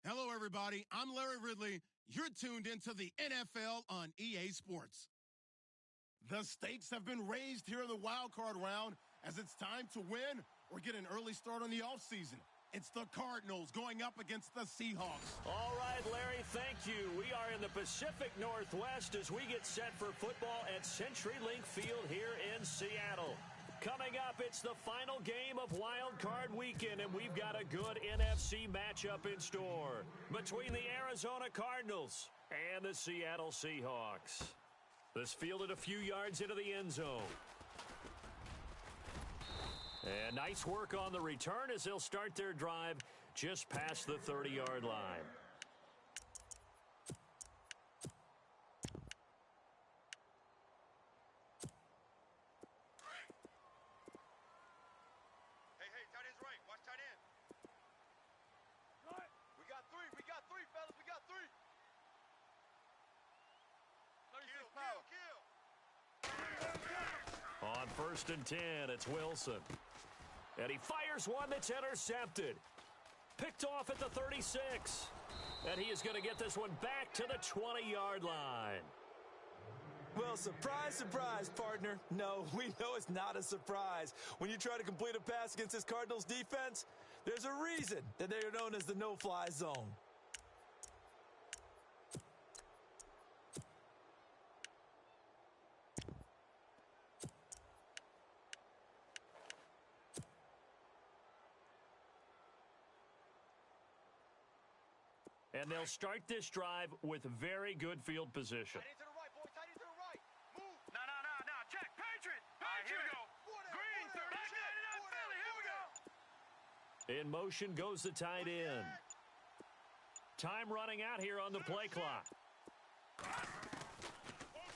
Hello, everybody. I'm Larry Ridley. You're tuned into the NFL on EA Sports. The stakes have been raised here in the wild card round as it's time to win or get an early start on the offseason. It's the Cardinals going up against the Seahawks. All right, Larry, thank you. We are in the Pacific Northwest as we get set for football at CenturyLink Field here in Seattle. Coming up, it's the final game of Wild Card Weekend, and we've got a good NFC matchup in store between the Arizona Cardinals and the Seattle Seahawks. This fielded a few yards into the end zone. And nice work on the return as they'll start their drive just past the 30-yard line. Hey, tight end's right. Watch tight end. We got three, fellas. We got three. Kill. On 1st and 10, it's Wilson. And he fires one that's intercepted. Picked off at the 36. And he is going to get this one back to the 20-yard line. Well, surprise, surprise, partner. No, we know it's not a surprise. When you try to complete a pass against this Cardinals defense, there's a reason that they are known as the no-fly zone. And they'll start this drive with very good field position. Tight end to the right, boy. Tight end to the right. Move. No. Check. Patriot. Here we go. Green, 30. Here we go. In motion goes the tight end. Time running out here on the play clock.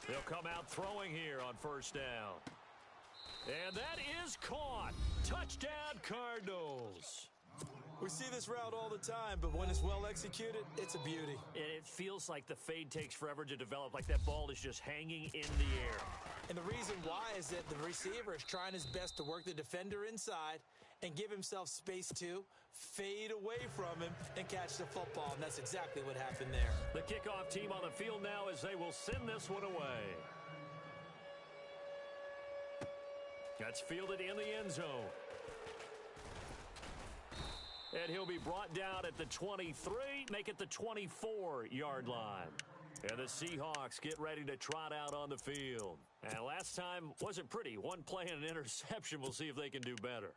They'll come out throwing here on 1st down. And that is caught. Touchdown, Cardinals. We see this route all the time, but when it's well executed, it's a beauty. It feels like the fade takes forever to develop, like that ball is just hanging in the air. And the reason why is that the receiver is trying his best to work the defender inside and give himself space to fade away from him and catch the football, and that's exactly what happened there. The kickoff team on the field now as they will send this one away. That's fielded in the end zone. And he'll be brought down at the 23, make it the 24-yard line. And the Seahawks get ready to trot out on the field. And last time wasn't pretty. One play and an interception. We'll see if they can do better.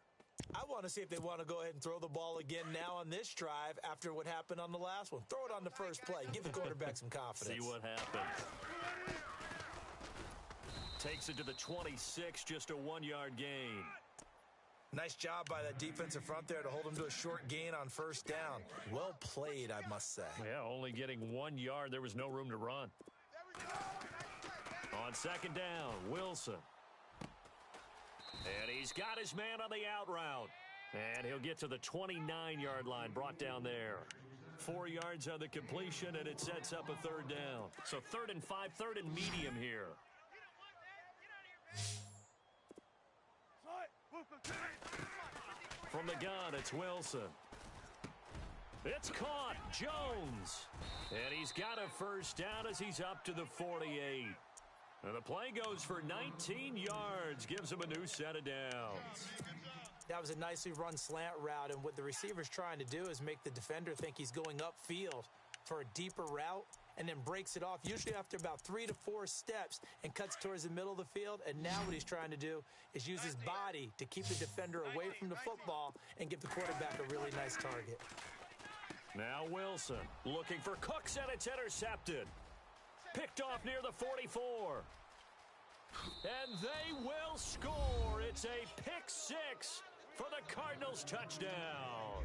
I want to see if they want to go ahead and throw the ball again now on this drive after what happened on the last one. Throw it on the first play. Give the quarterback some confidence. See what happens. Takes it to the 26, just a 1-yard gain. Nice job by that defensive front there to hold him to a short gain on 1st down. Well played, I must say. Yeah, only getting 1 yard. There was no room to run. On 2nd down, Wilson. And he's got his man on the out route. And he'll get to the 29-yard line, brought down there. 4 yards on the completion, and it sets up a 3rd down. So 3rd and 5, 3rd and medium here. From the gun, it's Wilson. It's caught. Jones. And he's got a 1st down as he's up to the 48. And the play goes for 19 yards. Gives him a new set of downs. That was a nicely run slant route, and what the receiver's trying to do is make the defender think he's going upfield for a deeper route and then breaks it off, usually after about 3 to 4 steps, and cuts towards the middle of the field. And now what he's trying to do is use his body to keep the defender away from the football and give the quarterback a really nice target. Now Wilson looking for Cooks, and it's intercepted. Picked off near the 44. And they will score. It's a pick 6 for the Cardinals touchdown.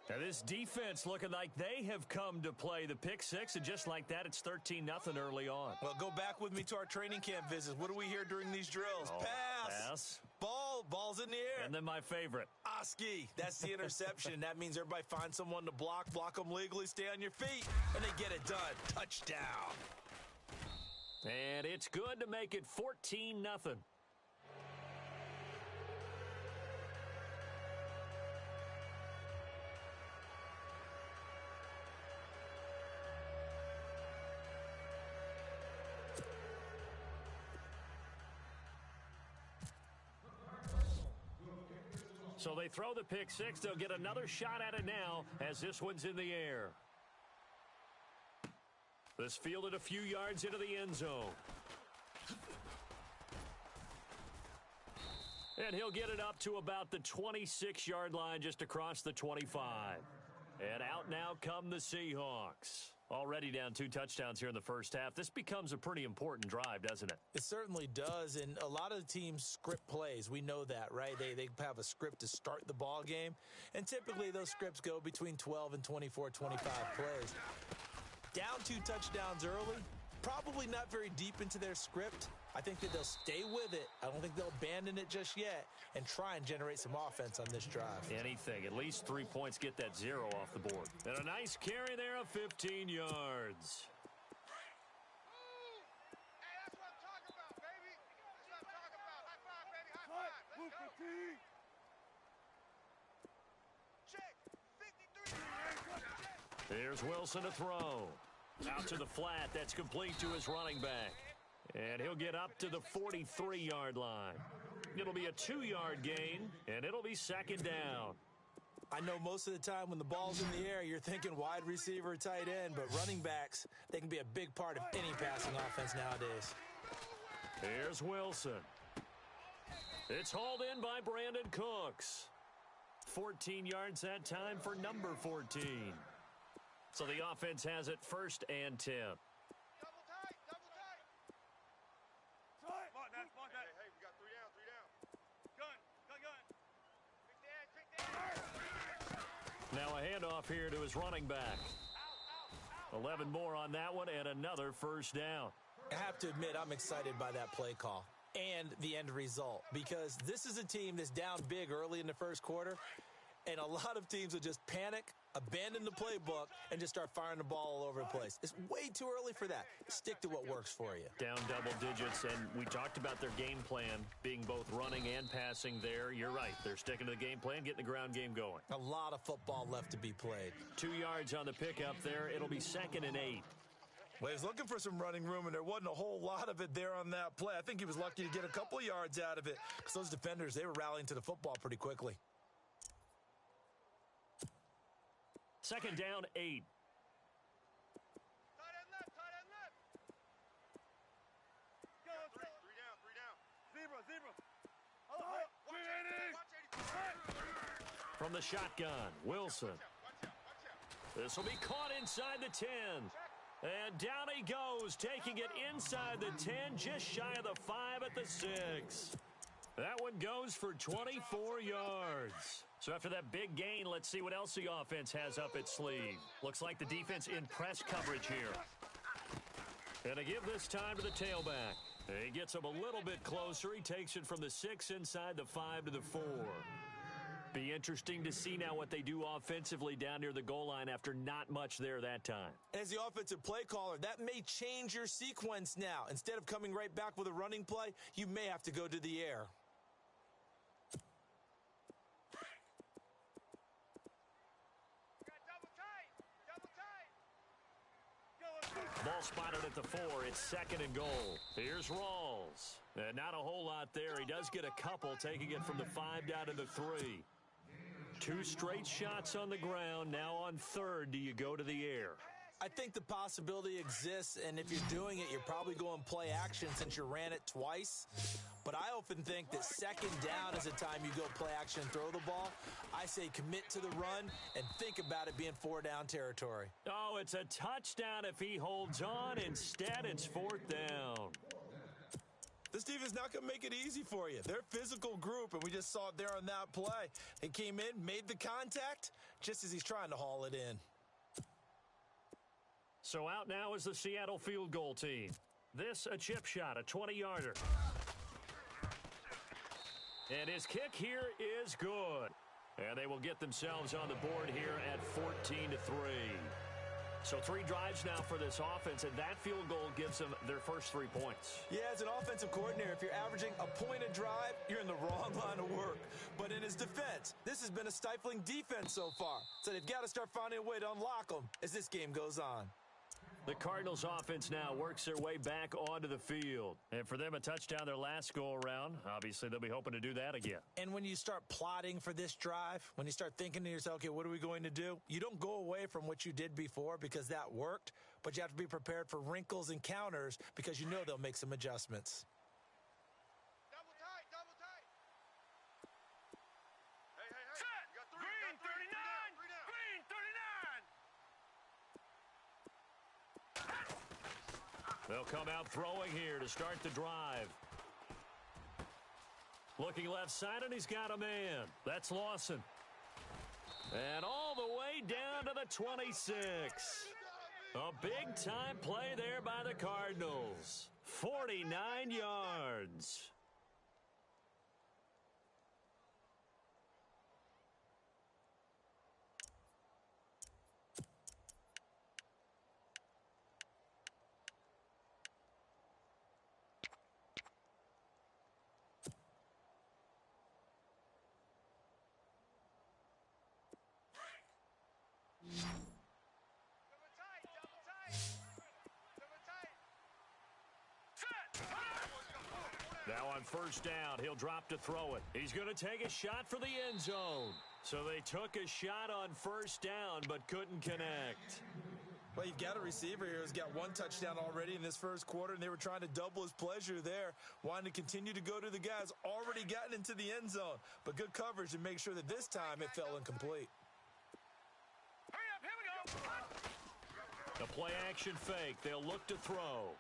Now this defense looking like they have come to play the pick 6, and just like that, it's 13-0 early on. Well, go back with me to our training camp visits. What do we hear during these drills? Pass. Ball's in the air. And then my favorite. Oski. That's the interception. That means everybody finds someone to block them legally, stay on your feet, and they get it done. Touchdown. And it's good to make it 14-0. So they throw the pick six. They'll get another shot at it now as this one's in the air. This fielded a few yards into the end zone. And he'll get it up to about the 26-yard line just across the 25. And out now come the Seahawks. Already down 2 touchdowns here in the first half. This becomes a pretty important drive, doesn't it? It certainly does, and a lot of the teams script plays. We know that, right? They have a script to start the ball game, and typically those scripts go between 12 and 24, 25 plays. Down 2 touchdowns early, probably not very deep into their script. I think that they'll stay with it. I don't think they'll abandon it just yet and try and generate some offense on this drive. Anything. At least 3 points, get that 0 off the board. And a nice carry there of 15 yards. Hey, that's what I'm talking about, baby. That's what I'm talking about. High five, baby. High five. Let's go. Check. 53. Here's Wilson to throw. Out to the flat. That's complete to his running back. And he'll get up to the 43-yard line. It'll be a 2-yard gain, and it'll be second down. I know most of the time when the ball's in the air, you're thinking wide receiver, tight end, but running backs, they can be a big part of any passing offense nowadays. Here's Wilson. It's hauled in by Brandon Cooks. 14 yards that time for number 14. So the offense has it 1st and 10. Hey, we got 3 down. Now a handoff here to his running back. 11 more on that one and another first down. I have to admit, I'm excited by that play call and the end result because this is a team that's down big early in the first quarter, and a lot of teams will just panic, abandon the playbook, and just start firing the ball all over the place. It's way too early for that. Stick to what works for you. Down double digits, and we talked about their game plan being both running and passing there. You're right. They're sticking to the game plan, getting the ground game going. A lot of football left to be played. 2 yards on the pickup there. It'll be 2nd and 8. Well, he was looking for some running room, and there wasn't a whole lot of it there on that play. I think he was lucky to get a couple yards out of it because those defenders, they were rallying to the football pretty quickly. 2nd down, 8. Tight end left. Go, 3 down. Zebra. Watch 80. From the shotgun, Wilson. Watch out. This will be caught inside the 10. And down he goes, taking it inside the 10, just shy of the 5 at the 6. That one goes for 24 yards. So after that big gain, let's see what else the offense has up its sleeve. Looks like the defense in press coverage here. And to give this time to the tailback. He gets him a little bit closer. He takes it from the 6 inside the 5 to the 4. Be interesting to see now what they do offensively down near the goal line after not much there that time. As the offensive play caller, that may change your sequence now. Instead of coming right back with a running play, you may have to go to the air. Ball spotted at the 4. It's 2nd and goal. Here's Rawls. And not a whole lot there. He does get a couple, taking it from the 5 down to the 3. 2 straight shots on the ground. Now on 3rd, do you go to the air? I think the possibility exists, and if you're doing it, you're probably going play action since you ran it twice. But I often think that 2nd down is the time you go play action and throw the ball. I say commit to the run and think about it being 4 down territory. Oh, it's a touchdown if he holds on. Instead, it's 4th down. This team is not going to make it easy for you. They're a physical group, and we just saw it there on that play. They came in, made the contact, just as he's trying to haul it in. So out now is the Seattle field goal team. This a chip shot, a 20-yarder. And his kick here is good. And they will get themselves on the board here at 14-3. So 3 drives now for this offense, and that field goal gives them their first 3 points. Yeah, as an offensive coordinator, if you're averaging a point a drive, you're in the wrong line of work. But in his defense, this has been a stifling defense so far. So they've got to start finding a way to unlock them as this game goes on. The Cardinals offense now works their way back onto the field. And for them, a touchdown their last go-around. Obviously, they'll be hoping to do that again. And when you start plotting for this drive, when you start thinking to yourself, okay, what are we going to do? You don't go away from what you did before because that worked, but you have to be prepared for wrinkles and counters because you know they'll make some adjustments. Double tight, double tight. Hey. Set. You got three. Green, 39. Green, 39. They'll come out throwing here to start the drive. Looking left side, and he's got a man. That's Lawson. And all the way down to the 26. A big-time play there by the Cardinals. 49 yards. Double tight, double tight. Double tight. Set. Now on first down, he'll drop to throw it. He's going to take a shot for the end zone. So they took a shot on first down but couldn't connect. Well, you've got a receiver here who's got one touchdown already in this first quarter, and they were trying to double his pleasure there, wanting to continue to go to the guys already gotten into the end zone. But good coverage to make sure that this time it fell incomplete. Hurry up, here we go. The play-action fake. They'll look to throw.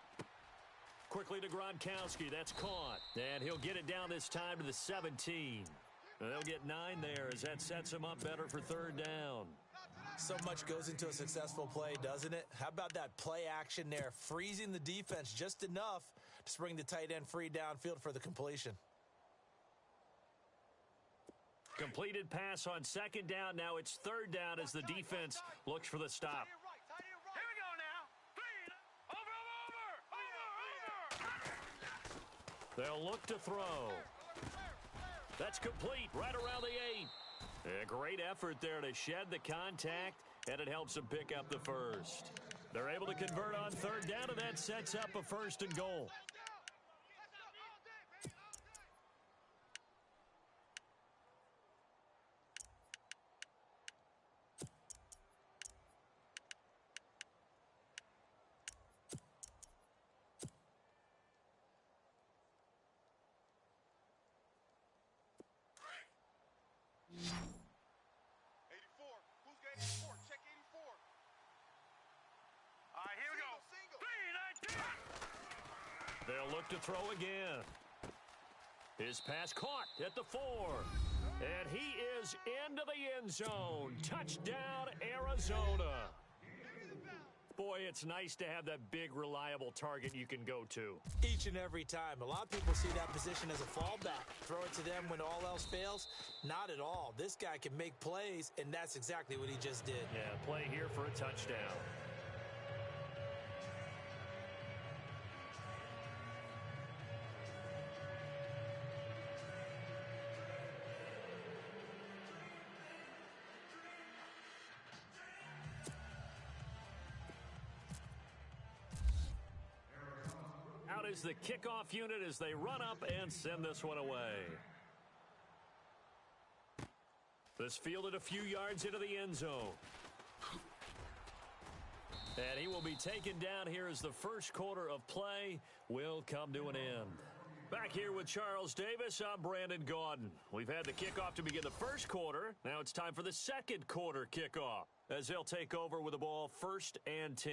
Quickly to Gronkowski. That's caught. And he'll get it down this time to the 17. And they'll get 9 there as that sets him up better for third down. So much goes into a successful play, doesn't it? How about that play action there, freezing the defense just enough to bring the tight end free downfield for the completion. Completed pass on second down. Now it's third down as the defense looks for the stop. Here we go now. Three. Over. They'll look to throw. That's complete right around the 8. A great effort there to shed the contact, and it helps them pick up the first. They're able to convert on third down, and that sets up a first and goal. Here we go. They'll look to throw again. His pass caught at the 4. And he is into the end zone. Touchdown, Arizona. Boy, it's nice to have that big, reliable target you can go to. Each and every time. A lot of people see that position as a fallback. Throw it to them when all else fails. Not at all. This guy can make plays, and that's exactly what he just did. Yeah, play here for a touchdown. Out is the kickoff unit as they run up and send this one away. This fielded a few yards into the end zone. And he will be taken down here as the first quarter of play will come to an end. Back here with Charles Davis, I'm Brandon Gaudin. We've had the kickoff to begin the first quarter. Now it's time for the second quarter kickoff as they'll take over with the ball first and 10.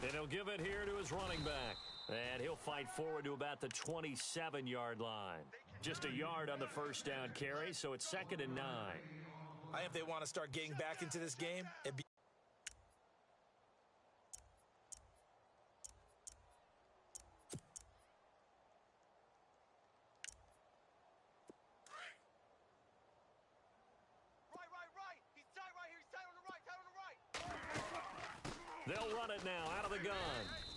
And he'll give it here to his running back. And he'll fight forward to about the 27-yard line. Just a yard on the first down carry, so it's 2nd and 9. I think if they want to start getting back into this game, it'd be They'll run it now out of the gun.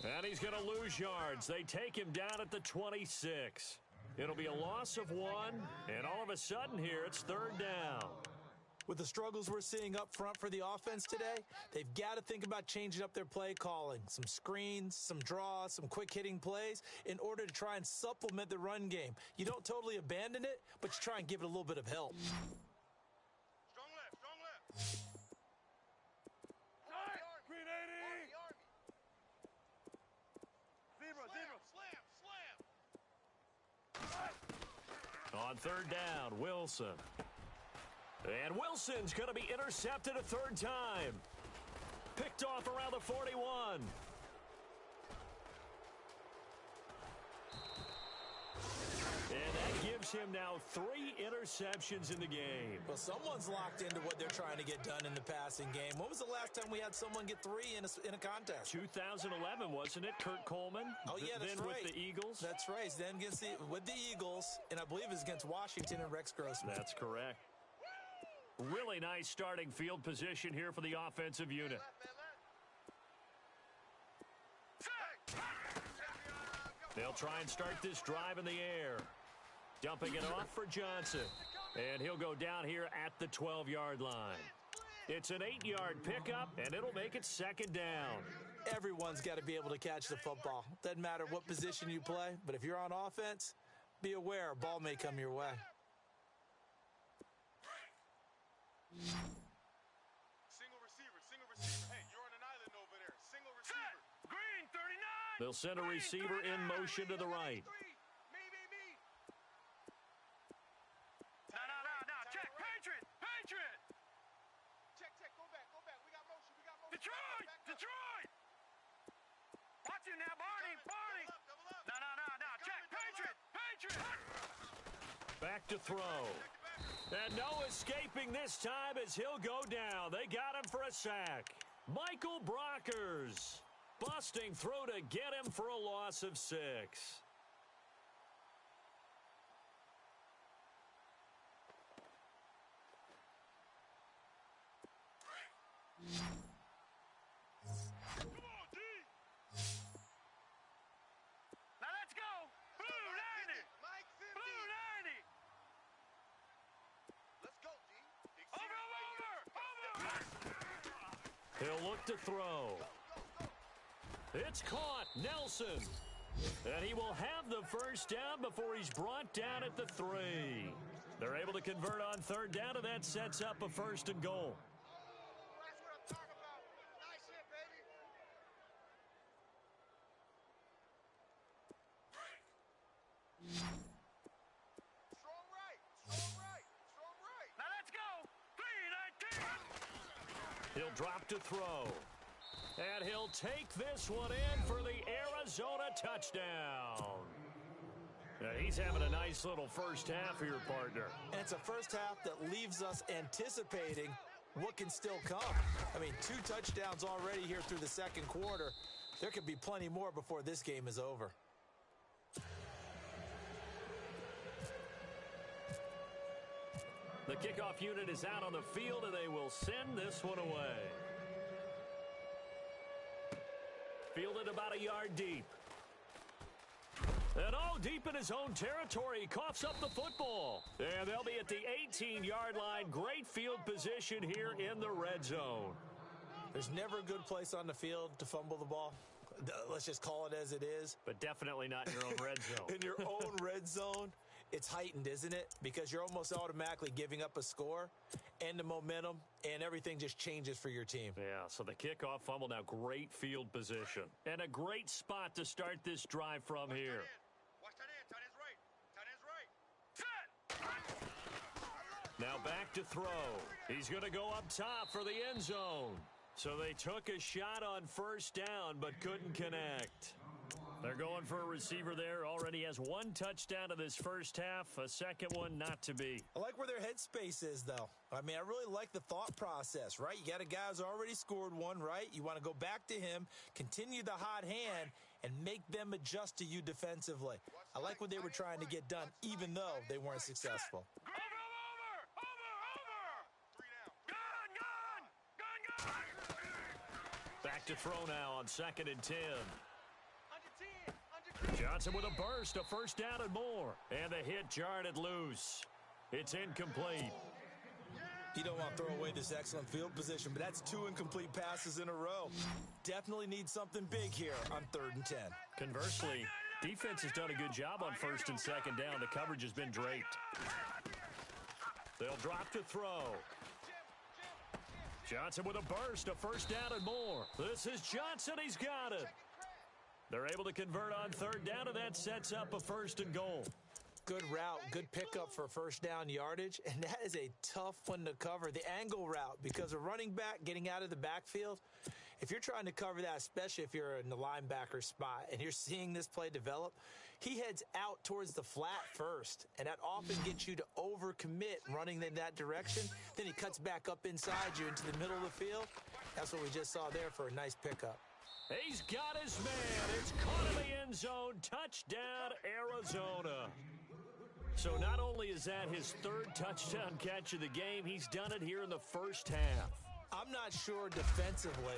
And he's going to lose yards. They take him down at the 26. It'll be a loss of 1, and all of a sudden here, it's 3rd down. With the struggles we're seeing up front for the offense today, they've got to think about changing up their play calling. Some screens, some draws, some quick-hitting plays in order to try and supplement the run game. You don't totally abandon it, but you try and give it a little bit of help. Strong left, strong left. Green 80. Zebra, On 3rd down, Wilson. And Wilson's going to be intercepted a 3rd time. Picked off around the 41. And that gives him now 3 interceptions in the game. Well, someone's locked into what they're trying to get done in the passing game. When was the last time we had someone get 3 in a contest? 2011, wasn't it? Kurt Coleman? Oh, yeah, that's then right. with the Eagles? That's right. Then with the Eagles, and I believe it's against Washington and Rex Grossman. That's correct. Really nice starting field position here for the offensive unit. They'll try and start this drive in the air. Dumping it off for Johnson. And he'll go down here at the 12-yard line. It's an 8-yard pickup, and it'll make it 2nd down. Everyone's got to be able to catch the football. Doesn't matter what position you play, but if you're on offense, be aware a ball may come your way. Single receiver. Hey, you're on an island over there. Single receiver. Green 39. They'll send a receiver in motion to the right. Me. No. Check. Patriot. Check. Go back. We got motion. Detroit. Watch him now, Barney. No. Check. Patriot. Back to throw. And no escaping this time as he'll go down. They got him for a sack. Michael Brockers busting through to get him for a loss of 6. Now let's go. Blue 90. Blue 90. Let's go, D. Over. He'll look to throw. It's caught. Nelson. And he will have the 1st down before he's brought down at the 3. They're able to convert on 3rd down, and that sets up a 1st and goal. That's what I'm talking about. Nice hit, baby. Strong right. Now let's go. 3-19. He'll drop to throw. And he'll take this one in for the Arizona touchdown. He's having a nice little 1st half here, partner. And it's a 1st half that leaves us anticipating what can still come. I mean, 2 touchdowns already here through the 2nd quarter. There could be plenty more before this game is over. The kickoff unit is out on the field, and they will send this one away. Fielded about a yard deep. And deep in his own territory. He coughs up the football. And they'll be at the 18-yard line. Great field position here in the red zone. There's never a good place on the field to fumble the ball. Let's just call it as it is. But definitely not in your own red zone. In your own red zone, it's heightened, isn't it? Because you're almost automatically giving up a score and the momentum, and everything just changes for your team. Yeah, so the kickoff fumble, now great field position. And a great spot to start this drive from here. Watch that in. Tight end's right. Set. Now back to throw. He's going to go up top for the end zone. So they took a shot on 1st down, but couldn't connect. They're going for a receiver there. Already has 1 touchdown in this 1st half. A 2nd one not to be. I like where their headspace is, though. I mean, I really like the thought process, right? You got a guy who's already scored 1, right? You want to go back to him, continue the hot hand, and make them adjust to you defensively. I like what they were trying to get done, even though they weren't successful. Back to throw now on 2nd and 10. Johnson with a burst, a first down and more. And the hit jarred it loose. It's incomplete. You don't want to throw away this excellent field position, but that's 2 incomplete passes in a row. Definitely need something big here on 3rd and 10. Conversely, defense has done a good job on 1st and 2nd down. The coverage has been draped. They'll drop to throw. Johnson with a burst, a first down and more. This is Johnson. He's got it. They're able to convert on 3rd down, and that sets up a 1st and goal. Good route, good pickup for first down yardage, and that is a tough one to cover, the angle route, because a running back getting out of the backfield, if you're trying to cover that, especially if you're in the linebacker spot and you're seeing this play develop, he heads out towards the flat first, and that often gets you to overcommit running in that direction. Then he cuts back up inside you into the middle of the field. That's what we just saw there for a nice pickup. He's got his man. It's caught in the end zone. Touchdown, Arizona. So not only is that his 3rd touchdown catch of the game, he's done it here in the first half. I'm not sure defensively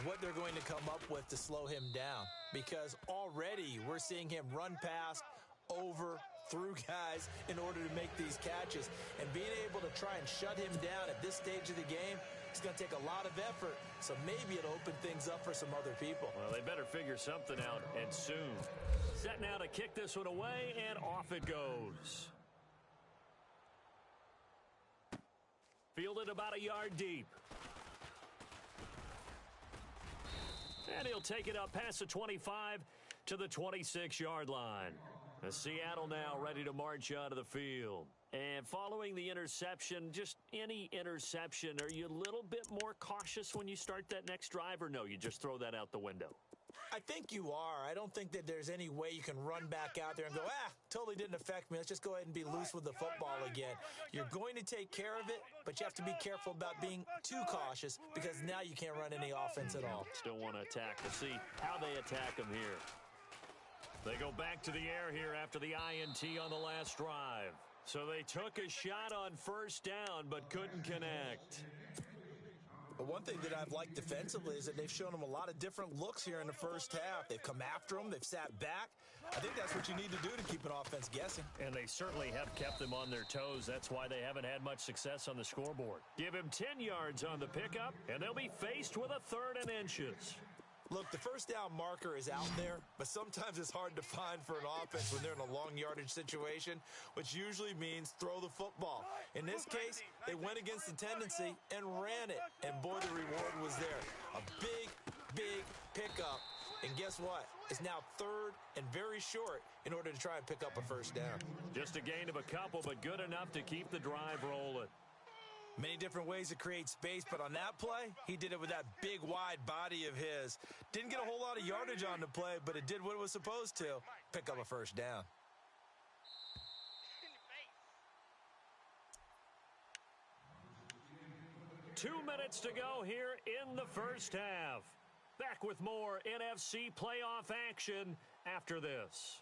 what they're going to come up with to slow him down, because already we're seeing him run past, over, through guys in order to make these catches. And being able to try and shut him down at this stage of the game, it's going to take a lot of effort, so maybe it'll open things up for some other people. Well, they better figure something out, and soon. Set now to kick this one away, and off it goes. Fielded about a yard deep. And he'll take it up past the 25 to the 26-yard line. Seattle now ready to march out of the field. And following the interception, just any interception, are you a little bit more cautious when you start that next drive, or no, you just throw that out the window? I think you are. I don't think that there's any way you can run back out there and go, totally didn't affect me. Let's just go ahead and be loose with the football again. You're going to take care of it, but you have to be careful about being too cautious, because now you can't run any offense at all. Still want to attack. We'll see how they attack them here. They go back to the air here after the INT on the last drive. So they took a shot on 1st down, but couldn't connect. But one thing that I've liked defensively is that they've shown them a lot of different looks here in the first half. They've come after them. They've sat back. I think that's what you need to do to keep an offense guessing. And they certainly have kept them on their toes. That's why they haven't had much success on the scoreboard. Give him 10 yards on the pickup, and they'll be faced with a 3rd and inches. Look, the first down marker is out there, but sometimes it's hard to find for an offense when they're in a long yardage situation, which usually means throw the football. In this case, they went against the tendency and ran it, and boy, the reward was there. A big, big pickup, and guess what? It's now 3rd and very short in order to try and pick up a 1st down. Just a gain of a couple, but good enough to keep the drive rolling. Many different ways to create space, but on that play, he did it with that big, wide body of his. Didn't get a whole lot of yardage on the play, but it did what it was supposed to, pick up a 1st down. Two minutes to go here in the first half. Back with more NFC playoff action after this.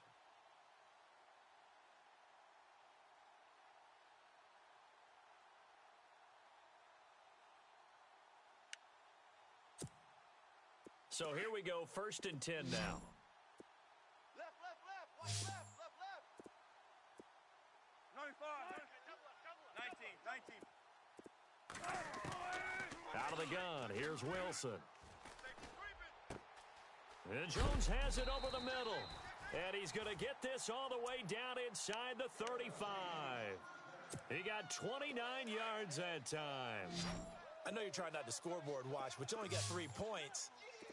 So here we go, 1st and 10 now. Left. Watch left. 95. 19. Out of the gun, here's Wilson. And Jones has it over the middle. And he's going to get this all the way down inside the 35. He got 29 yards that time. I know you're trying not to scoreboard watch, but you only got 3 points.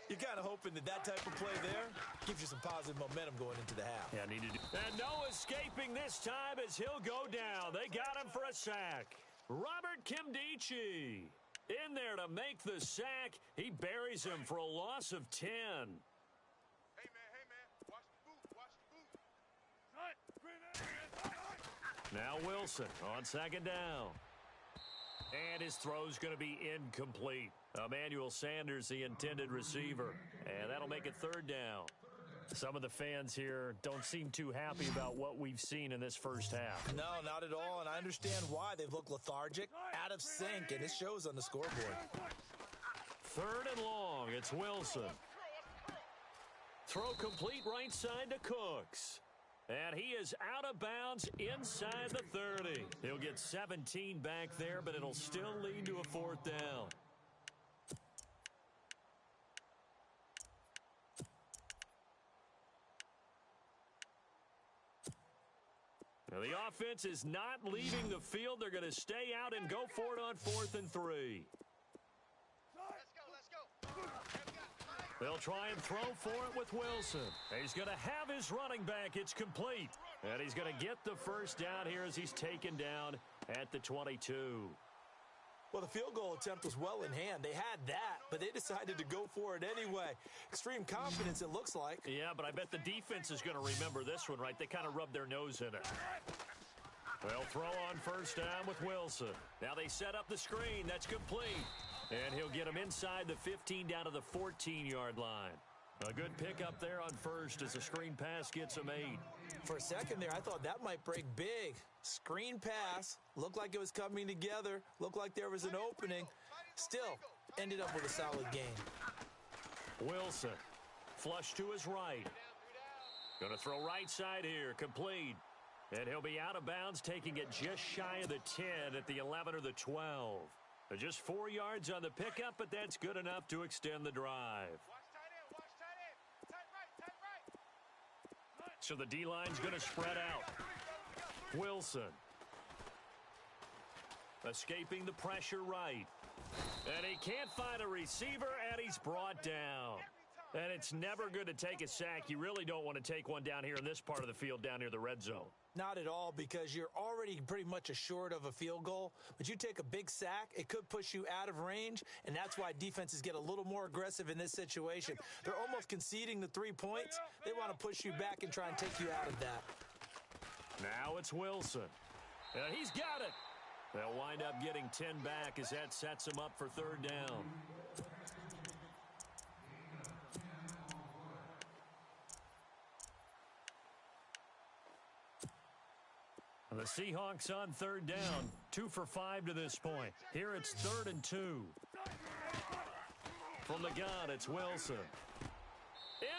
You're kind of hoping that that type of play there gives you some positive momentum going into the half. Yeah, and no escaping this time as he'll go down. They got him for a sack. Robert Kimdichie in there to make the sack. He buries him for a loss of 10. Hey, man. Watch the boot. Now Wilson on 2nd down. And his throw's going to be incomplete. Emmanuel Sanders, the intended receiver. And that'll make it 3rd down. Some of the fans here don't seem too happy about what we've seen in this first half. No, not at all, and I understand why. They've looked lethargic, out of sync, and it shows on the scoreboard. Third and long. It's Wilson. Throw complete right side to Cooks. And he is out of bounds inside the 30. He'll get 17 back there, but it'll still lead to a fourth down. Now the offense is not leaving the field. They're going to stay out and go for it on 4th and 3. They'll try and throw for it with Wilson. He's going to have his running back. It's complete. And he's going to get the first down here as he's taken down at the 22. Well, the field goal attempt was well in hand. They had that, but they decided to go for it anyway. Extreme confidence, it looks like. Yeah, but I bet the defense is going to remember this one, right? They kind of rubbed their nose in it. They'll throw on first down with Wilson. Now they set up the screen. That's complete. And he'll get him inside the 15 down to the 14-yard line. A good pickup there on first as the screen pass gets him 8. For a second there, I thought that might break big. Screen pass. Looked like it was coming together. Looked like there was an opening. Still, ended up with a solid gain. Wilson, flush to his right. Going to throw right side here, complete. And he'll be out of bounds, taking it just shy of the 10 at the 11 or the 12. Just 4 yards on the pickup, but that's good enough to extend the drive. So the D-line's going to spread out. Wilson. Escaping the pressure right. And he can't find a receiver, and he's brought down. And it's never good to take a sack. You really don't want to take one down here in this part of the field down near the red zone. Not at all, because you're already pretty much assured of a field goal. But you take a big sack, it could push you out of range, and that's why defenses get a little more aggressive in this situation. They're almost conceding the 3 points. They want to push you back and try and take you out of that. Now it's Wilson. And he's got it. They'll wind up getting 10 back as that sets him up for third down. The Seahawks on third down, 2 for 5 to this point. Here it's 3rd and 2. From the gun, it's Wilson.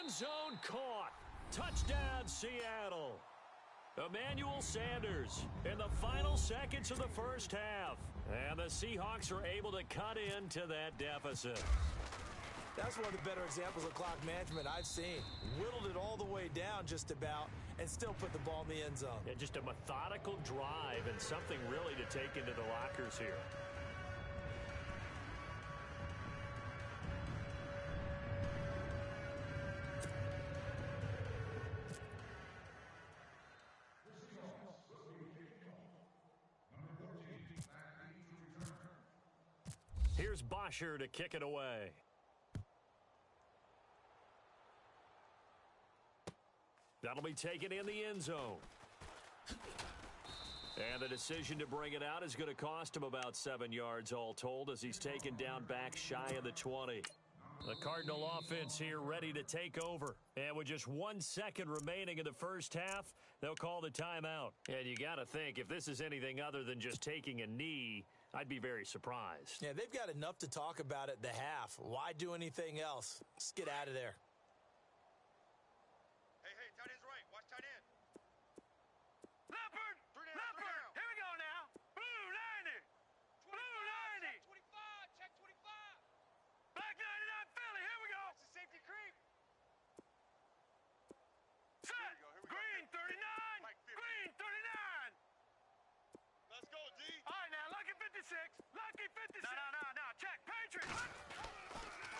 End zone caught. Touchdown, Seattle. Emmanuel Sanders in the final seconds of the first half. And the Seahawks are able to cut into that deficit. That's one of the better examples of clock management I've seen. Whittled it all the way down just about and still put the ball in the end zone. Yeah, just a methodical drive and something really to take into the lockers here. Here's Bosher to kick it away. That'll be taken in the end zone. And the decision to bring it out is going to cost him about 7 yards all told as he's taken down back shy of the 20. The Cardinal offense here ready to take over. And with just 1 second remaining in the first half, they'll call the timeout. And you got to think, if this is anything other than just taking a knee, I'd be very surprised. Yeah, they've got enough to talk about at the half. Why do anything else? Let's get out of there.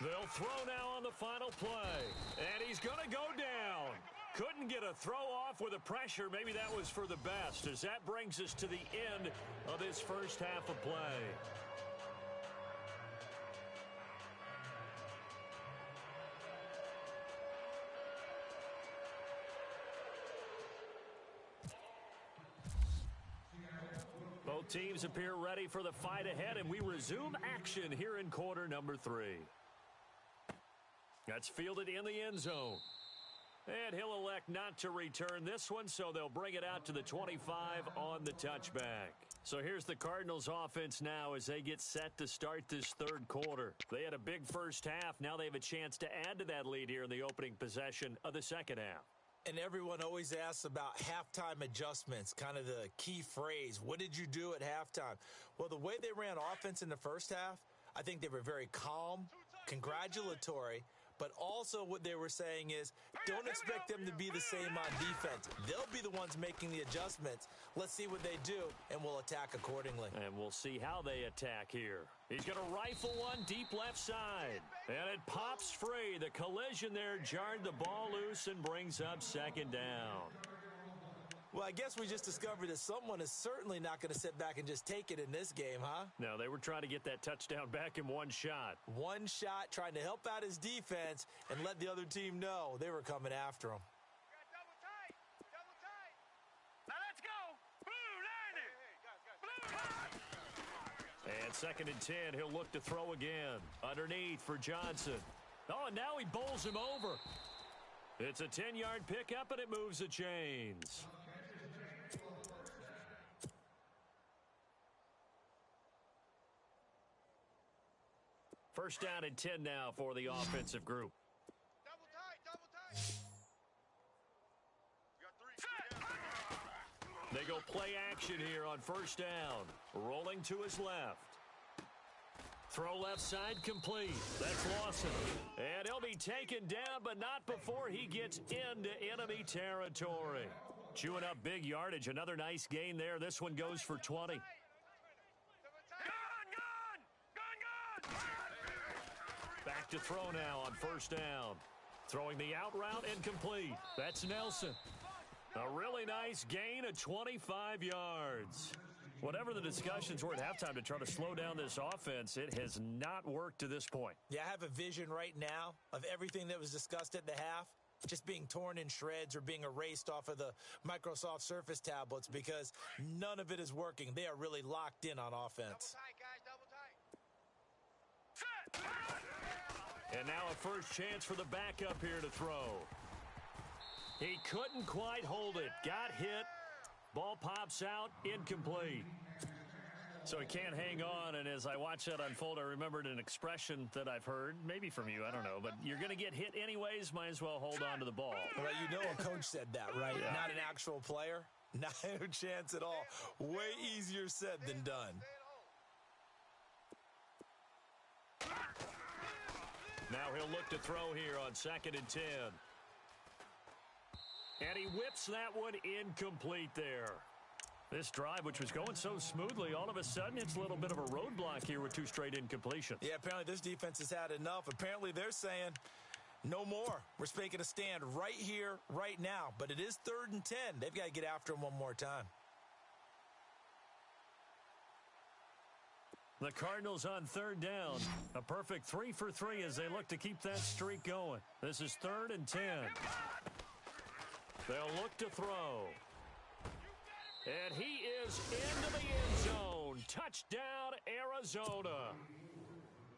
They'll throw now on the final play. And he's going to go down. Couldn't get a throw off with the pressure. Maybe that was for the best, as that brings us to the end of this first half of play. Both teams appear ready for the fight ahead, and we resume action here in quarter number 3. That's fielded in the end zone. And he'll elect not to return this one, so they'll bring it out to the 25 on the touchback. So here's the Cardinals offense now as they get set to start this third quarter. They had a big first half. Now they have a chance to add to that lead here in the opening possession of the second half. And everyone always asks about halftime adjustments, kind of the key phrase. What did you do at halftime? Well, the way they ran offense in the first half, I think they were very calm, congratulatory, but also what they were saying is don't expect them to be the same on defense. They'll be the ones making the adjustments. Let's see what they do, and we'll attack accordingly. And we'll see how they attack here. He's going to rifle one deep left side. And it pops free. The collision there jarred the ball loose and brings up second down. Well, I guess we just discovered that someone is certainly not going to sit back and just take it in this game, huh? No, they were trying to get that touchdown back in one shot. One shot, trying to help out his defense and let the other team know they were coming after him. Double tight. Double tight. Now let's go. Blue landed. Blue line. And 2nd and 10, he'll look to throw again. Underneath for Johnson. Oh, and now he bowls him over. It's a 10-yard pickup, and it moves the chains. First down and 10 now for the offensive group. Double tight. Double tight. We got three. They go play action here on first down. Rolling to his left. Throw left side complete. That's Lawson. And he'll be taken down, but not before he gets into enemy territory. Chewing up big yardage. Another nice gain there. This one goes for 20. Back to throw now on first down. Throwing the out route incomplete. That's Nelson. A really nice gain of 25 yards. Whatever the discussions were at halftime to try to slow down this offense, it has not worked to this point. Yeah, I have a vision right now of everything that was discussed at the half just being torn in shreds or being erased off of the Microsoft Surface tablets because none of it is working. They are really locked in on offense. Double tight, guys. Double tight. And now a first chance for the backup here to throw. He couldn't quite hold it. Got hit. Ball pops out. Incomplete. So he can't hang on, and as I watch that unfold, I remembered an expression that I've heard, maybe from you, I don't know, but you're going to get hit anyways, might as well hold on to the ball. Well, you know a coach said that, right? Yeah. Not an actual player. Not a chance at all. Way easier said than done. Now he'll look to throw here on 2nd and 10. And he whips that one incomplete there. This drive, which was going so smoothly, all of a sudden it's a little bit of a roadblock here with 2 straight incompletions. Yeah, apparently this defense has had enough. Apparently they're saying no more. We're making a stand right here, right now. But it is 3rd and 10. They've got to get after him one more time. The Cardinals on 3rd down. A perfect 3 for 3 as they look to keep that streak going. This is 3rd and 10. They'll look to throw. And he is into the end zone. Touchdown, Arizona.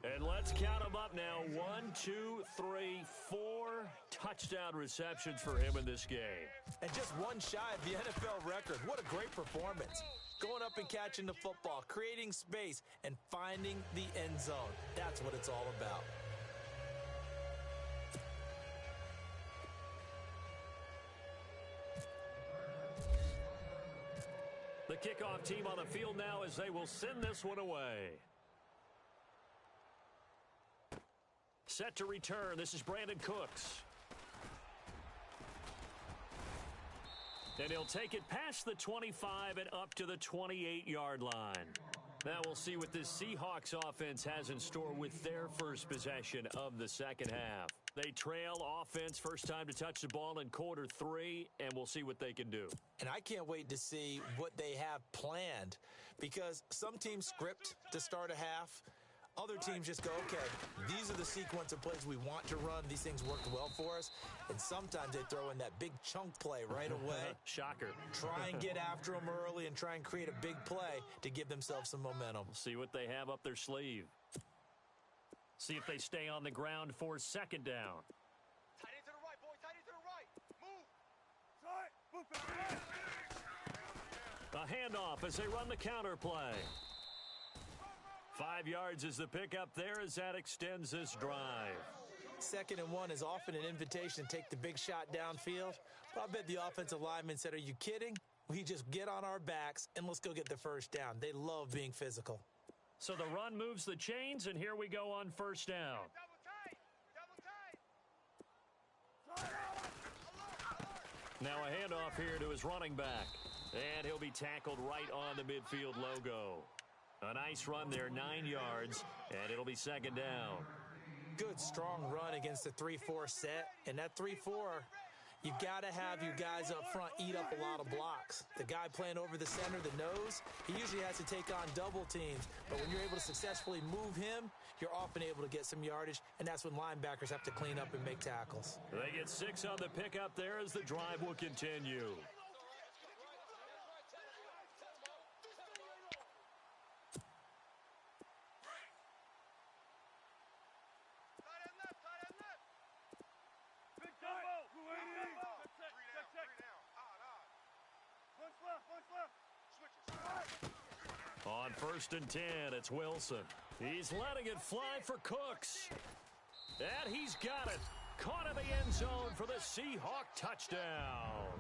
And let's count them up now. 1, 2, 3, 4 touchdown receptions for him in this game. And just one shy of the NFL record. What a great performance. Going up and catching the football, creating space, and finding the end zone. That's what it's all about. The kickoff team on the field now as they will send this one away. Set to return. This is Brandon Cooks. And he'll take it past the 25 and up to the 28-yard line. Now we'll see what this Seahawks offense has in store with their first possession of the second half. They trail offense first time to touch the ball in quarter 3, and we'll see what they can do. And I can't wait to see what they have planned because some teams script to start a half. Other teams just go, okay, these are the sequence of plays we want to run. These things worked well for us. And sometimes they throw in that big chunk play right away. Shocker. Try and get after them early and try and create a big play to give themselves some momentum. We'll see what they have up their sleeve. See if they stay on the ground for second down. Tight end to the right, boy. Tight end to the right. Move. Right. Move to the right. A handoff as they run the counter play. 5 yards is the pickup there as that extends this drive. 2nd and 1 is often an invitation to take the big shot downfield. But I bet the offensive lineman said, are you kidding? We just get on our backs and let's go get the first down. They love being physical. So the run moves the chains, and here we go on 1st down. Now a handoff here to his running back. And he'll be tackled right on the midfield logo. A nice run there, 9 yards, and it'll be 2nd down. Good, strong run against the 3-4 set. And that 3-4, you've got to have your guys up front eat up a lot of blocks. The guy playing over the center, the nose, he usually has to take on double teams. But when you're able to successfully move him, you're often able to get some yardage, and that's when linebackers have to clean up and make tackles. They get 6 on the pickup there as the drive will continue. On 1st and 10, it's Wilson. He's letting it fly for Cooks. And he's got it. Caught in the end zone for the Seahawk touchdown.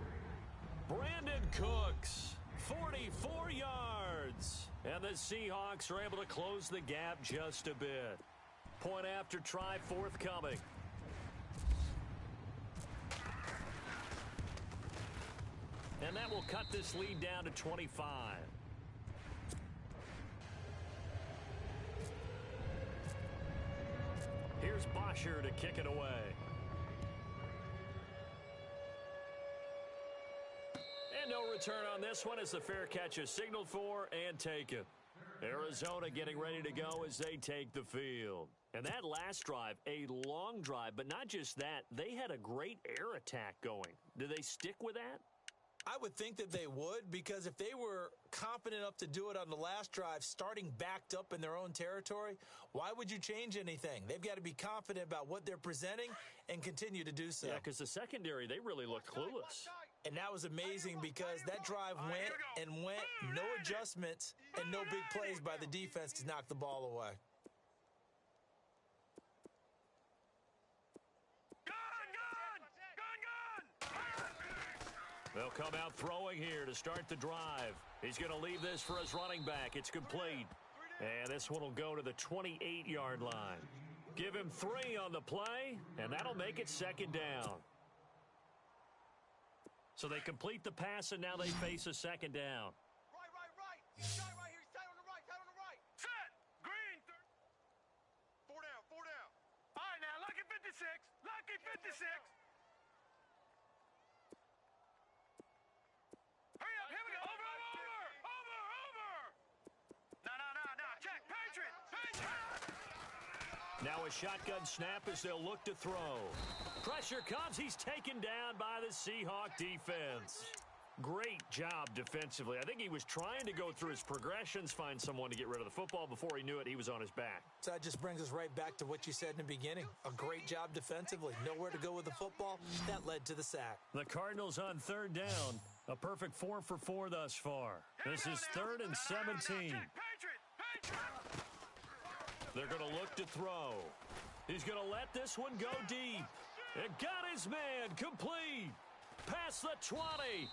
Brandon Cooks, 44 yards. And the Seahawks are able to close the gap just a bit. Point after try forthcoming. And that will cut this lead down to 25. Here's Bosher to kick it away. And no return on this one as the fair catch is signaled for and taken. Arizona getting ready to go as they take the field. And that last drive, a long drive, but not just that, they had a great air attack going. Do they stick with that? I would think that they would, because if they were confident enough to do it on the last drive, starting backed up in their own territory, why would you change anything? They've got to be confident about what they're presenting and continue to do so. Yeah, because the secondary, they really looked clueless. And that was amazing because that drive went and went, no adjustments and no big plays by the defense to knock the ball away. They'll come out throwing here to start the drive. He's going to leave this for his running back. It's complete. And this one will go to the 28-yard line. Give him 3 on the play, and that'll make it 2nd down. So they complete the pass, and now they face a 2nd down. Right. He's tight right here. He's tight on the right. Set. Green. 4 down. All right, now, lucky 56. Lucky 56. Hurry up. Here we go. Over. No. Check. Patriot. Now a shotgun snap as they'll look to throw. Pressure comes. He's taken down by the Seahawk defense. Great job defensively. I think he was trying to go through his progressions, find someone to get rid of the football. Before he knew it, he was on his back. So that just brings us right back to what you said in the beginning. A great job defensively. Nowhere to go with the football. That led to the sack. The Cardinals on 3rd down. A perfect 4 for 4 thus far. This is 3rd and 17. They're going to look to throw. He's going to let this one go deep. It got his man complete. Past the 20.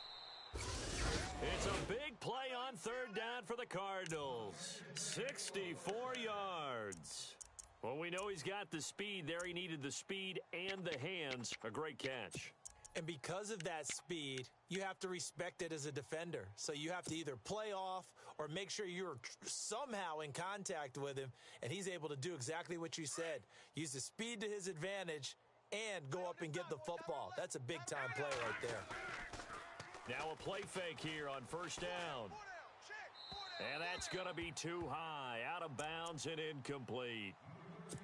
It's a big play on 3rd down for the Cardinals. 64 yards. Well, we know he's got the speed there. He needed the speed and the hands. A great catch. And because of that speed, you have to respect it as a defender. So you have to either play off or make sure you're somehow in contact with him, and he's able to do exactly what you said. Use the speed to his advantage and go up and get the football. That's a big-time play right there. Now a play fake here on 1st down. And that's going to be too high, out of bounds and incomplete.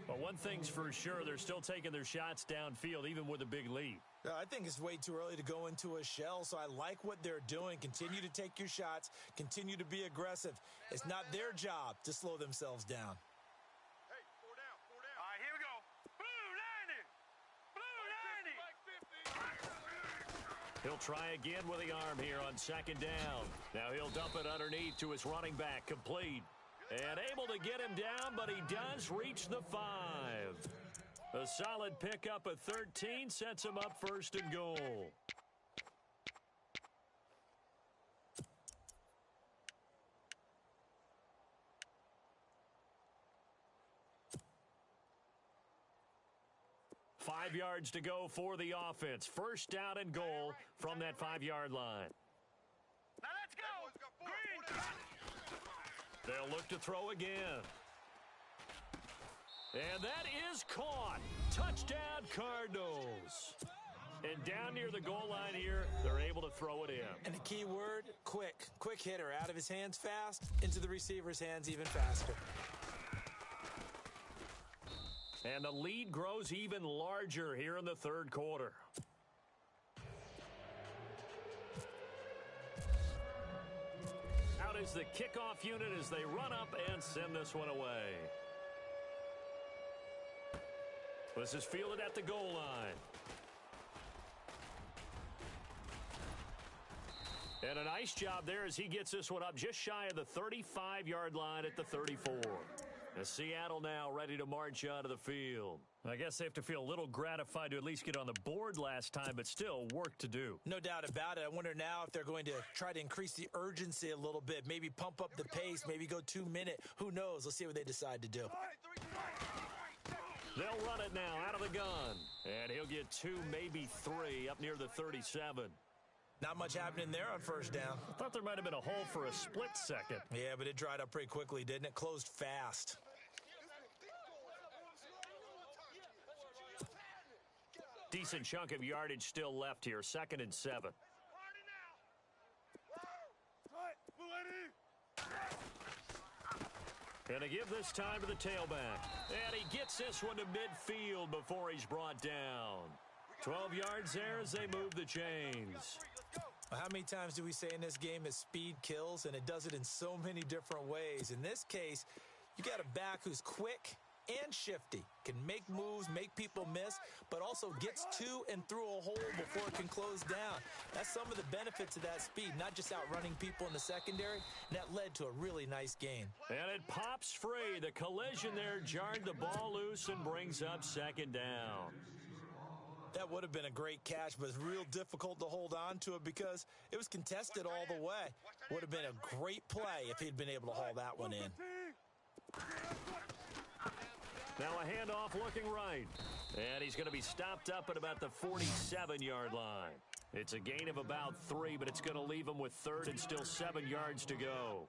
But one thing's for sure, they're still taking their shots downfield, even with a big lead. I think it's way too early to go into a shell, so I like what they're doing. Continue to take your shots. Continue to be aggressive. It's not their job to slow themselves down. Hey, 4 down. All right, here we go. Blue 90. He'll try again with the arm here on second down. Now he'll dump it underneath to his running back, complete. And able to get him down, but he does reach the 5. A solid pickup of 13 sets him up first and goal. Five yards to go for the offense. First down and goal from that 5-yard line. Now let's go. Green. They'll look to throw again. And that is caught. Touchdown, Cardinals. And down near the goal line here, they're able to throw it in. And the key word, quick. Quick hitter. Out of his hands fast, into the receiver's hands even faster. And the lead grows even larger here in the third quarter. Out is the kickoff unit as they run up and send this one away. This is fielded at the goal line. And a nice job there as he gets this one up just shy of the 35-yard line at the 34. And Seattle now ready to march out of the field. I guess they have to feel a little gratified to at least get on the board last time, but still work to do. No doubt about it. I wonder now if they're going to try to increase the urgency a little bit, maybe pump up the pace, maybe go 2-minute. Who knows? Let's see what they decide to do. They'll run it now out of the gun. And he'll get 2, maybe 3 up near the 37. Not much happening there on first down. I thought there might have been a hole for a split second. Yeah, but it dried up pretty quickly, didn't it? Closed fast. Decent chunk of yardage still left here. 2nd and 7. And to give this time to the tailback. And he gets this one to midfield before he's brought down. 12 yards there as they move the chains. Well, how many times do we say in this game that speed kills, and it does it in so many different ways? In this case, you got a back who's quick and shifty, can make moves, make people miss, but also gets to and through a hole before it can close down. That's some of the benefits of that speed, not just outrunning people in the secondary, and that led to a really nice gain. And it pops free. The collision there jarred the ball loose and brings up 2nd down. That would have been a great catch, but it's real difficult to hold on to it because it was contested all the way. Would have been a great play if he'd been able to haul that one in. Now a handoff looking right. And he's going to be stopped up at about the 47-yard line. It's a gain of about 3, but it's going to leave him with 3rd and still 7 yards to go.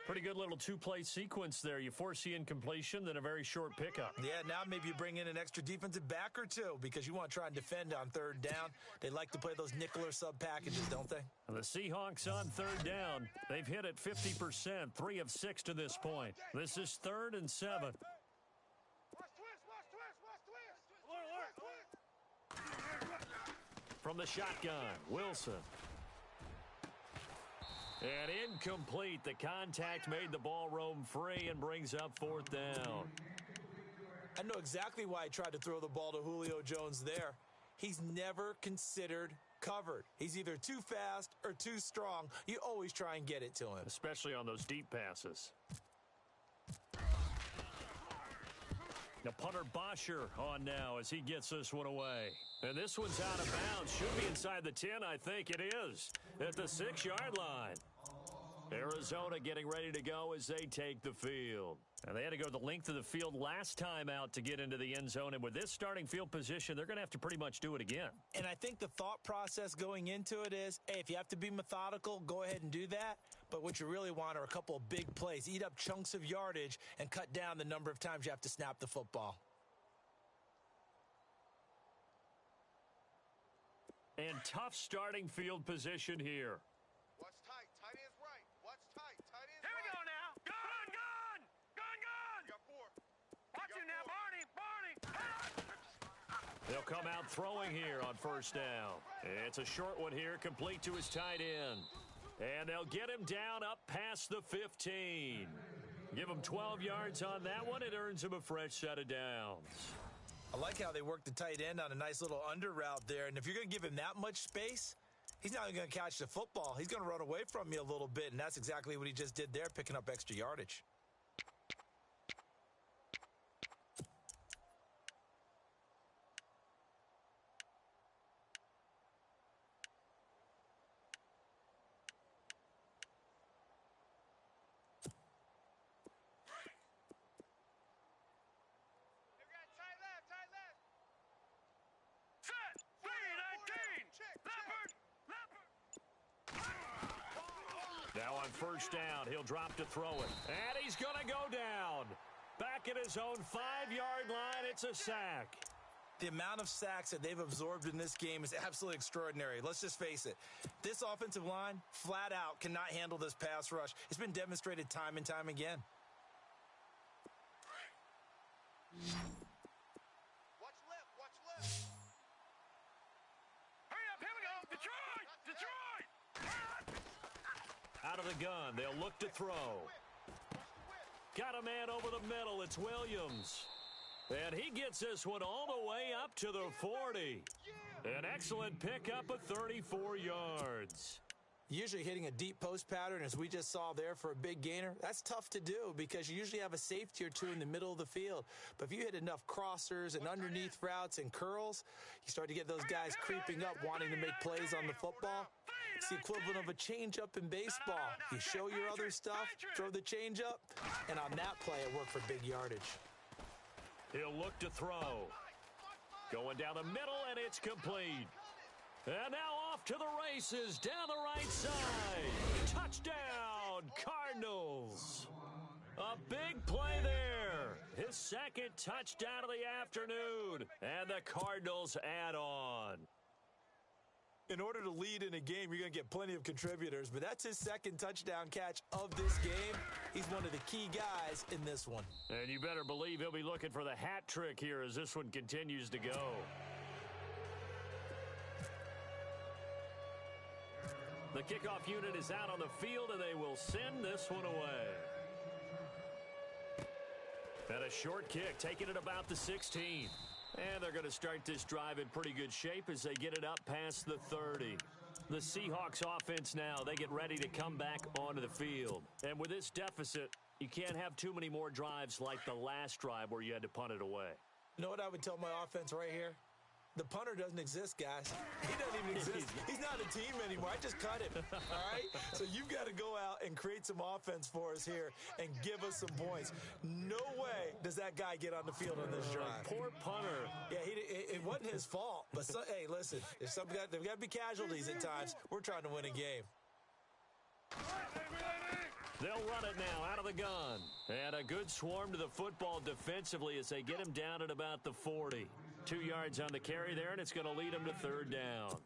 Pretty good little 2-play sequence there. You foresee incompletion, then a very short pickup. Yeah, now maybe you bring in an extra defensive back or 2 because you want to try and defend on 3rd down. They like to play those nickel or sub packages, don't they? And the Seahawks on 3rd down. They've hit it 50%, 3 of 6 to this point. This is 3rd and 7. From the shotgun, Wilson. And incomplete. The contact made the ball roam free and brings up 4th down. I know exactly why he tried to throw the ball to Julio Jones there. He's never considered covered. He's either too fast or too strong. You always try and get it to him. Especially on those deep passes. Now punter Bosher on now as he gets this one away. And this one's out of bounds. Should be inside the 10, I think it is. At the 6-yard line. Arizona getting ready to go as they take the field. And they had to go the length of the field last time out to get into the end zone. And with this starting field position, they're going to have to pretty much do it again. And I think the thought process going into it is, hey, if you have to be methodical, go ahead and do that. But what you really want are a couple of big plays. Eat up chunks of yardage and cut down the number of times you have to snap the football. And tough starting field position here. Watch tight. Tight end's right. Watch tight. Tight end's right. Here we go now. Gun, gun. Gun, gun. You got 4. Watch him now, Barney. Barney. They'll come out throwing here on 1st down. It's a short one here, complete to his tight end. And they'll get him down up past the 15. Give him 12 yards on that one. It earns him a fresh set of downs. I like how they work the tight end on a nice little under route there. And if you're going to give him that much space, he's not going to catch the football. He's going to run away from you a little bit, and that's exactly what he just did there, picking up extra yardage. Now on first down, he'll drop to throw it. And he's going to go down. Back at his own 5-yard line, it's a sack. The amount of sacks that they've absorbed in this game is absolutely extraordinary. Let's just face it. This offensive line, flat out, cannot handle this pass rush. It's been demonstrated time and time again. Watch left. Hurry up, here we go. Detroit! Out of the gun, they'll look to throw. Got a man over the middle. It's Williams. And he gets this one all the way up to the 40. An excellent pickup of 34 yards. Usually hitting a deep post pattern, as we just saw there for a big gainer, that's tough to do because you usually have a safety or two in the middle of the field. But if you hit enough crossers and underneath routes and curls, you start to get those guys creeping up, wanting to make plays on the football. It's the equivalent of a changeup in baseball. You show your other stuff, throw the changeup, and on that play, it worked for big yardage. He'll look to throw. Going down the middle, and it's complete. And now off to the races down the right side. Touchdown, Cardinals. A big play there. His second touchdown of the afternoon. And the Cardinals add on. In order to lead in a game, you're going to get plenty of contributors, but that's his second touchdown catch of this game. He's one of the key guys in this one. And you better believe he'll be looking for the hat trick here as this one continues to go. The kickoff unit is out on the field, and they will send this one away. And a short kick, taking it about the 16. And they're going to start this drive in pretty good shape as they get it up past the 30. The Seahawks offense now, they get ready to come back onto the field. And with this deficit, you can't have too many more drives like the last drive where you had to punt it away. You know what I would tell my offense right here? The punter doesn't exist, guys. He doesn't even exist. He's not a team anymore. I just cut him, all right? So you've got to go out and create some offense for us here and give us some points. No way does that guy get on the field on this drive. Poor punter. Yeah, it wasn't his fault. But, hey, listen, there's got to be casualties at times. We're trying to win a game. They'll run it now out of the gun. And a good swarm to the football defensively as they get him down at about the 40. 2 yards on the carry there, and it's going to lead him to third down.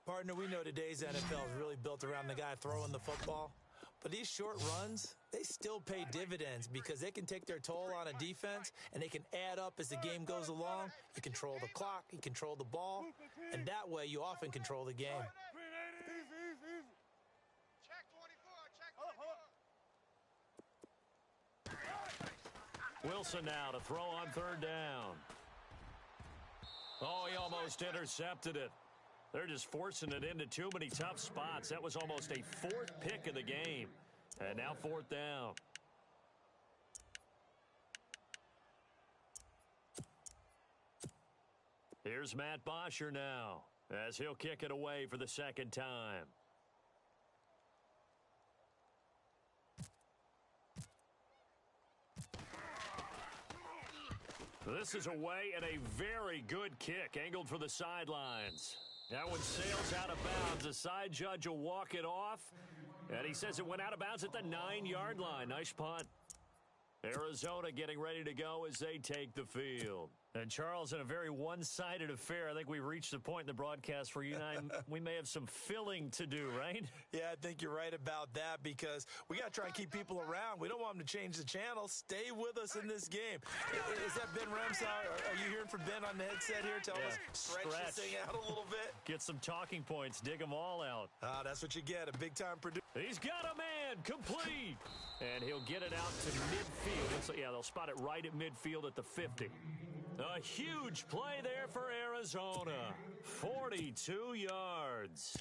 Partner, we know today's NFL is really built around the guy throwing the football. But these short runs, they still pay dividends because they can take their toll on a defense, and they can add up as the game goes along. You control the clock, you control the ball, and that way you often control the game. Check 24. Wilson now to throw on third down. Oh, he almost intercepted it. They're just forcing it into too many tough spots. That was almost a fourth pick of the game. And now fourth down. Here's Matt Bosher now as he'll kick it away for the second time. This is away and a very good kick, angled for the sidelines. That one sails out of bounds. The side judge will walk it off, and he says it went out of bounds at the 9-yard line. Nice punt. Arizona getting ready to go as they take the field. And, Charles, in a very one-sided affair, I think we've reached the point in the broadcast where you and I, we may have some filling to do, right? Yeah, I think you're right about that because we got to try and keep people around. We don't want them to change the channel. Stay with us in this game. Is that Ben Ramsey? Are you hearing from Ben on the headset here? Tell us, stretch this thing out a little bit. Get some talking points. Dig them all out. That's what you get, a big-time producer. He's got a man, complete. And he'll get it out to midfield. Yeah, they'll spot it right at midfield at the 50. A huge play there for Arizona. 42 yards.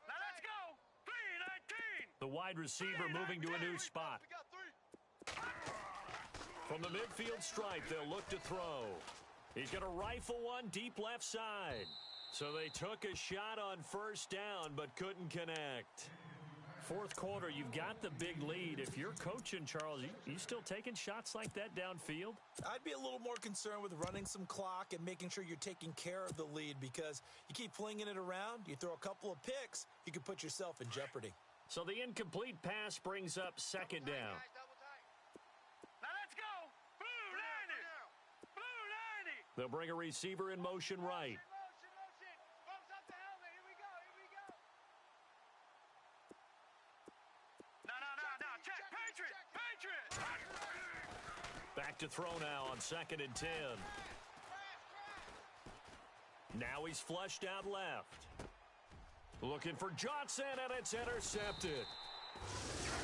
Now let's go. 3-19. The wide receiver moving to a new spot. From the midfield stripe, they'll look to throw. He's going to rifle one deep left side. So they took a shot on first down, but couldn't connect. Fourth quarter, you've got the big lead. If you're coaching, Charles, you still taking shots like that downfield? I'd be a little more concerned with running some clock and making sure you're taking care of the lead, because you keep flinging it around, you throw a couple of picks, you can put yourself in jeopardy. So the incomplete pass brings up second down. Now let's go. Blue 90. Blue 90. They'll bring a receiver in motion right. Motion. Bumps up the helmet. Here we go. No. Check. Patriot. Back to throw now on 2nd and 10. Now he's flushed out left. Looking for Johnson, and it's intercepted.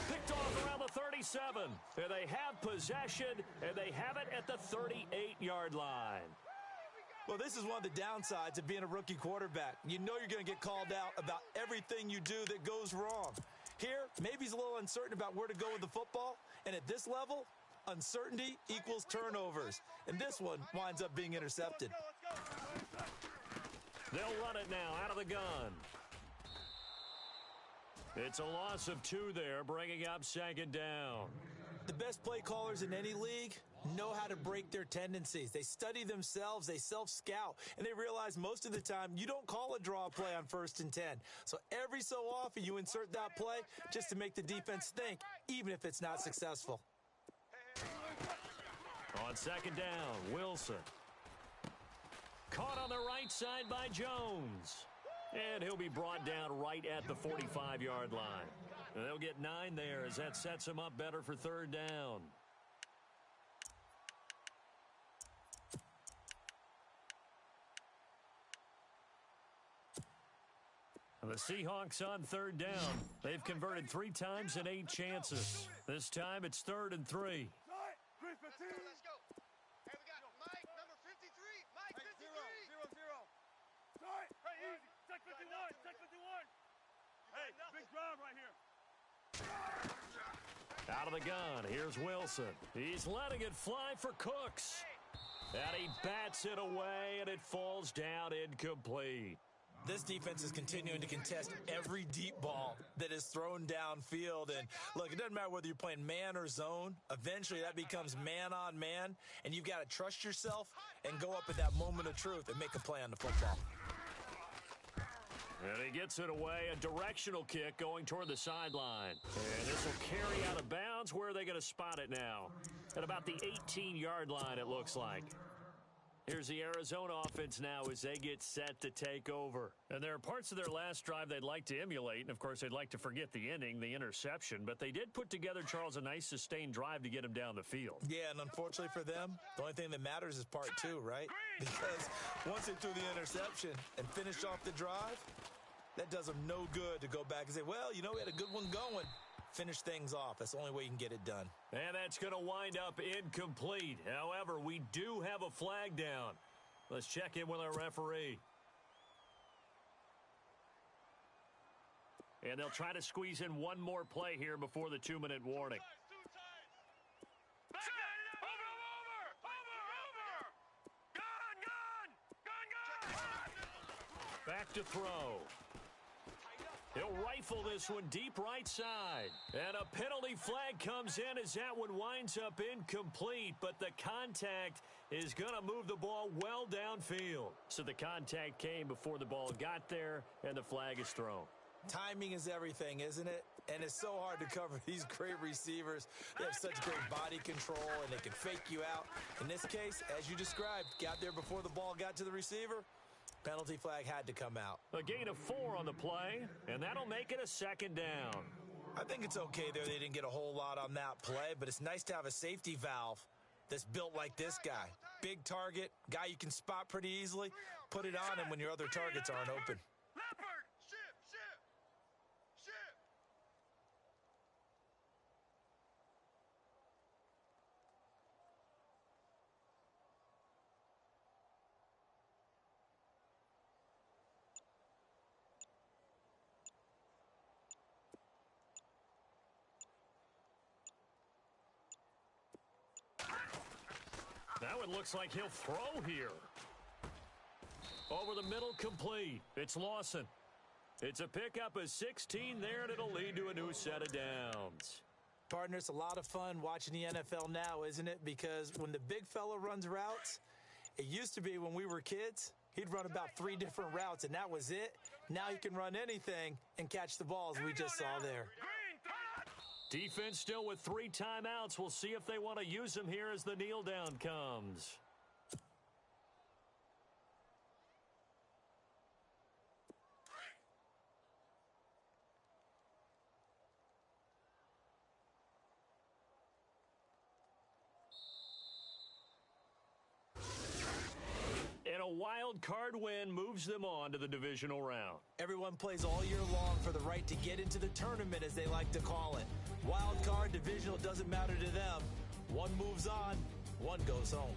Picked off around the 37. And they have possession, and they have it at the 38-yard line. Well, this is one of the downsides of being a rookie quarterback. You know you're going to get called out about everything you do that goes wrong. Here, maybe he's a little uncertain about where to go with the football, and at this level, uncertainty equals turnovers. And this one winds up being intercepted. They'll run it now out of the gun. It's a loss of 2 there, bringing up 2nd down. The best play callers in any league know how to break their tendencies. They study themselves, they self-scout, and they realize most of the time you don't call a draw play on 1st and 10. So every so often you insert that play just to make the defense think, even if it's not successful. On 2nd down, Wilson. Caught on the right side by Jones. And he'll be brought down right at the 45-yard line. And they'll get 9 there as that sets him up better for 3rd down. The Seahawks on 3rd down. They've converted 3 times in 8 chances. This time it's 3rd and 3. Let's go. Hey, we got Mike, number 53. Mike, 53. 0. Hey, easy. Check 51. Hey, big drive right here. Out of the gun, here's Wilson. He's letting it fly for Cooks. And he bats it away, and it falls down incomplete. This defense is continuing to contest every deep ball that is thrown downfield. And look, it doesn't matter whether you're playing man or zone. Eventually, that becomes man on man. And you've got to trust yourself and go up at that moment of truth and make a play on the football. And he gets it away. A directional kick going toward the sideline. And this will carry out of bounds. Where are they going to spot it now? At about the 18-yard line, it looks like. Here's the Arizona offense now as they get set to take over. And there are parts of their last drive they'd like to emulate. And, of course, they'd like to forget the ending, the interception. But they did put together, Charles, a nice sustained drive to get him down the field. Yeah, and unfortunately for them, the only thing that matters is part 2, right? Because once they threw the interception and finished off the drive, that does them no good to go back and say, well, you know, we had a good one going. Finish things off. That's the only way you can get it done. And that's going to wind up incomplete. However, we do have a flag down. Let's check in with our referee. And they'll try to squeeze in one more play here before the 2-minute warning. Over. Back to throw. He'll rifle this one deep right side. And a penalty flag comes in as that one winds up incomplete. But the contact is going to move the ball well downfield. So the contact came before the ball got there, and the flag is thrown. Timing is everything, isn't it? And it's so hard to cover these great receivers. They have such great body control, and they can fake you out. In this case, as you described, got there before the ball got to the receiver. Penalty flag had to come out. A gain of 4 on the play, and that'll make it a 2nd down. I think it's okay there. They didn't get a whole lot on that play, but it's nice to have a safety valve that's built like this guy. Big target, guy you can spot pretty easily. put it on him when your other targets aren't open. Leopard! Ship! Ship! Ship! Now it looks like he'll throw here. Over the middle, complete. It's Lawson. It's a pickup of 16 there, and it'll lead to a new set of downs. Partner, it's a lot of fun watching the NFL now, isn't it? Because when the big fella runs routes, it used to be when we were kids, he'd run about 3 different routes, and that was it. Now he can run anything and catch the balls we just saw there. Defense still with 3 timeouts. We'll see if they want to use them here as the kneel down comes. And a wild card win moves them on to the divisional round. Everyone plays all year long for the right to get into the tournament, as they like to call it. Wild card, divisional, doesn't matter to them. One moves on, one goes home.